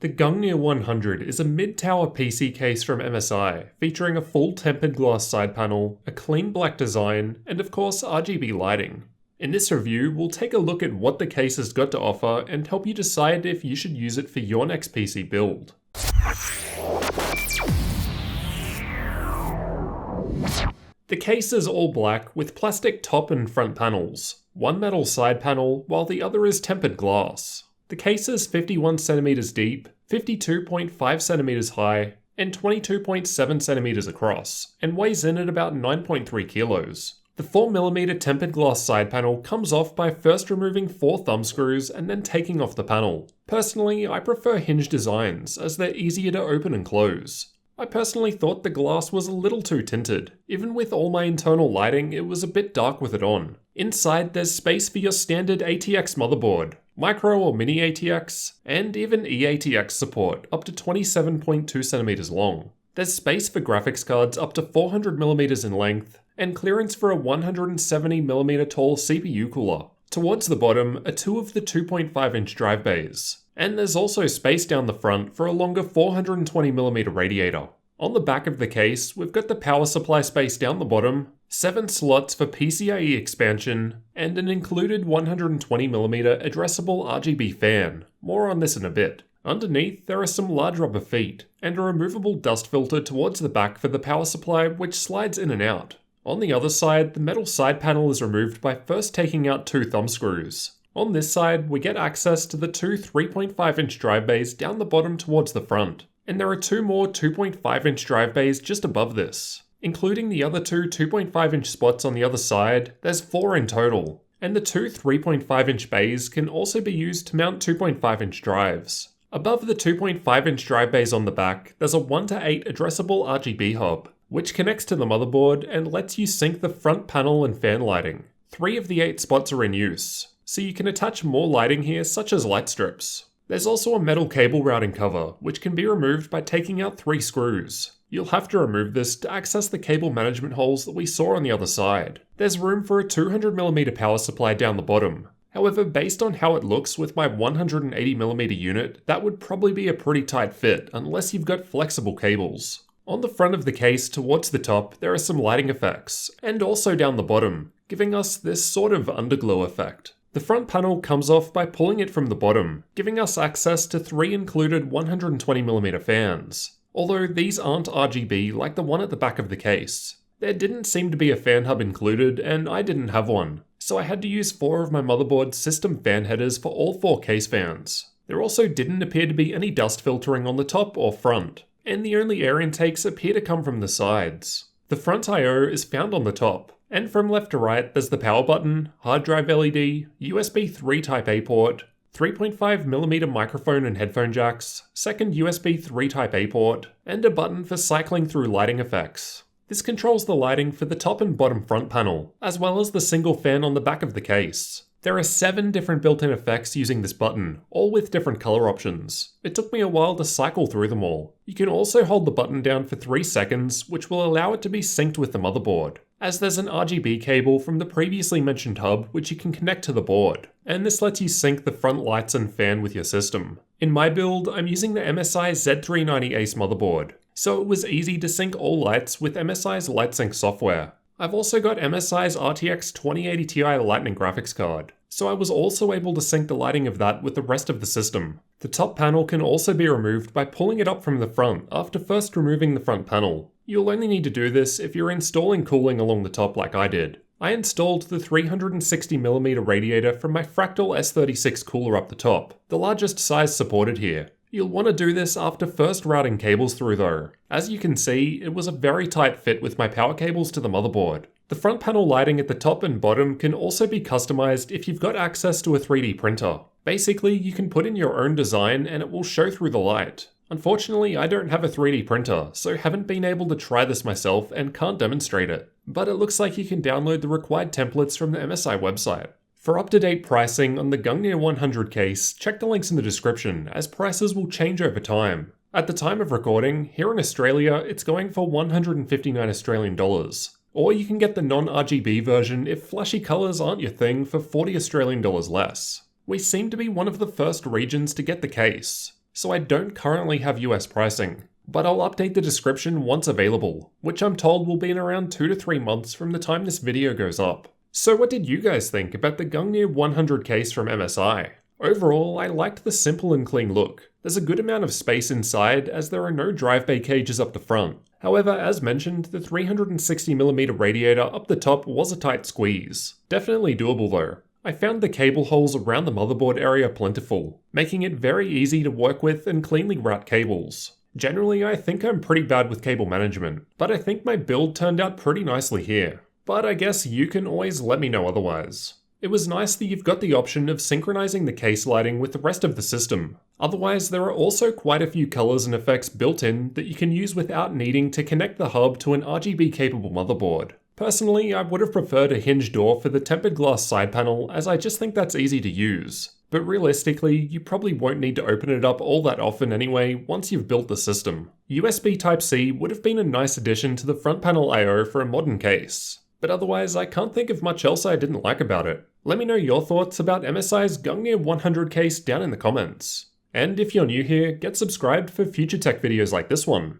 The Gungnir 100 is a mid-tower PC case from MSI, featuring a full tempered glass side panel, a clean black design, and of course RGB lighting. In this review, we'll take a look at what the case has got to offer and help you decide if you should use it for your next PC build. The case is all black with plastic top and front panels, one metal side panel while the other is tempered glass. The case is 51cm deep, 52.5cm high, and 22.7cm across, and weighs in at about 9.3 kilos. The 4mm tempered glass side panel comes off by first removing 4 thumb screws and then taking off the panel. Personally, I prefer hinge designs as they're easier to open and close. I personally thought the glass was a little too tinted. Even with all my internal lighting, it was a bit dark with it on. Inside, there's space for your standard ATX motherboard, micro or mini ATX, and even eATX support up to 27.2cm long. There's space for graphics cards up to 400mm in length, and clearance for a 170mm tall CPU cooler. Towards the bottom are 2 of the 2.5-inch drive bays. And there's also space down the front for a longer 420mm radiator. On the back of the case, we've got the power supply space down the bottom, 7 slots for PCIe expansion, and an included 120mm addressable RGB fan. More on this in a bit. Underneath, there are some large rubber feet, and a removable dust filter towards the back for the power supply which slides in and out. On the other side, the metal side panel is removed by first taking out 2 thumb screws. On this side, we get access to the 2 3.5-inch drive bays down the bottom towards the front, and there are 2 more 2.5-inch drive bays just above this. Including the other 2 2.5-inch spots on the other side, there's 4 in total, and the 2 3.5-inch bays can also be used to mount 2.5-inch drives. Above the 2.5-inch drive bays on the back, there's a 1:8 addressable RGB hub, which connects to the motherboard and lets you sync the front panel and fan lighting. 3 of the 8 spots are in use, so you can attach more lighting here such as light strips. There's also a metal cable routing cover, which can be removed by taking out 3 screws. You'll have to remove this to access the cable management holes that we saw on the other side. There's room for a 200mm power supply down the bottom. However, based on how it looks with my 180mm unit, that would probably be a pretty tight fit unless you've got flexible cables. On the front of the case towards the top, there are some lighting effects, and also down the bottom, giving us this sort of underglow effect. The front panel comes off by pulling it from the bottom, giving us access to 3 included 120mm fans. Although these aren't RGB like the one at the back of the case. There didn't seem to be a fan hub included, and I didn't have one, so I had to use 4 of my motherboard's system fan headers for all 4 case fans. There also didn't appear to be any dust filtering on the top or front, and the only air intakes appear to come from the sides. The front I/O is found on the top, and from left to right there's the power button, hard drive LED, USB 3 Type A port, 3.5mm microphone and headphone jacks, second USB 3 Type A port, and a button for cycling through lighting effects. This controls the lighting for the top and bottom front panel, as well as the single fan on the back of the case. There are 7 different built-in effects using this button, all with different color options. It took me a while to cycle through them all. You can also hold the button down for 3 seconds, which will allow it to be synced with the motherboard, as there's an RGB cable from the previously mentioned hub which you can connect to the board, and this lets you sync the front lights and fan with your system. In my build, I'm using the MSI Z390 Ace motherboard, so it was easy to sync all lights with MSI's LightSync software. I've also got MSI's RTX 2080 Ti Lightning graphics card, so I was also able to sync the lighting of that with the rest of the system. The top panel can also be removed by pulling it up from the front after first removing the front panel. You'll only need to do this if you're installing cooling along the top like I did. I installed the 360mm radiator from my Fractal S36 cooler up the top, the largest size supported here. You'll want to do this after first routing cables through though. As you can see, it was a very tight fit with my power cables to the motherboard. The front panel lighting at the top and bottom can also be customized if you've got access to a 3D printer. Basically, you can put in your own design and it will show through the light. Unfortunately, I don't have a 3D printer, so haven't been able to try this myself and can't demonstrate it. But it looks like you can download the required templates from the MSI website. For up-to-date pricing on the Gungnir 100 case, check the links in the description, as prices will change over time. At the time of recording, here in Australia, it's going for 159 Australian dollars. Or you can get the non-RGB version if flashy colours aren't your thing for 40 Australian dollars less. We seem to be one of the first regions to get the case. so I don't currently have US pricing. But I'll update the description once available, which I'm told will be in around 2 to 3 months from the time this video goes up. So what did you guys think about the Gungnir 100 case from MSI? Overall, I liked the simple and clean look. There's a good amount of space inside as there are no drive bay cages up the front. However, as mentioned, the 360mm radiator up the top was a tight squeeze. Definitely doable though. I found the cable holes around the motherboard area plentiful, making it very easy to work with and cleanly route cables. Generally, I think I'm pretty bad with cable management, but I think my build turned out pretty nicely here. But I guess you can always let me know otherwise. It was nice that you've got the option of synchronizing the case lighting with the rest of the system. Otherwise, there are also quite a few colors and effects built in that you can use without needing to connect the hub to an RGB capable motherboard. Personally, I would have preferred a hinged door for the tempered glass side panel as I just think that's easy to use. But realistically, you probably won't need to open it up all that often anyway once you've built the system. USB Type-C would have been a nice addition to the front panel I/O for a modern case. But otherwise, I can't think of much else I didn't like about it. Let me know your thoughts about MSI's Gungnir 100 case down in the comments. And if you're new here, get subscribed for future tech videos like this one.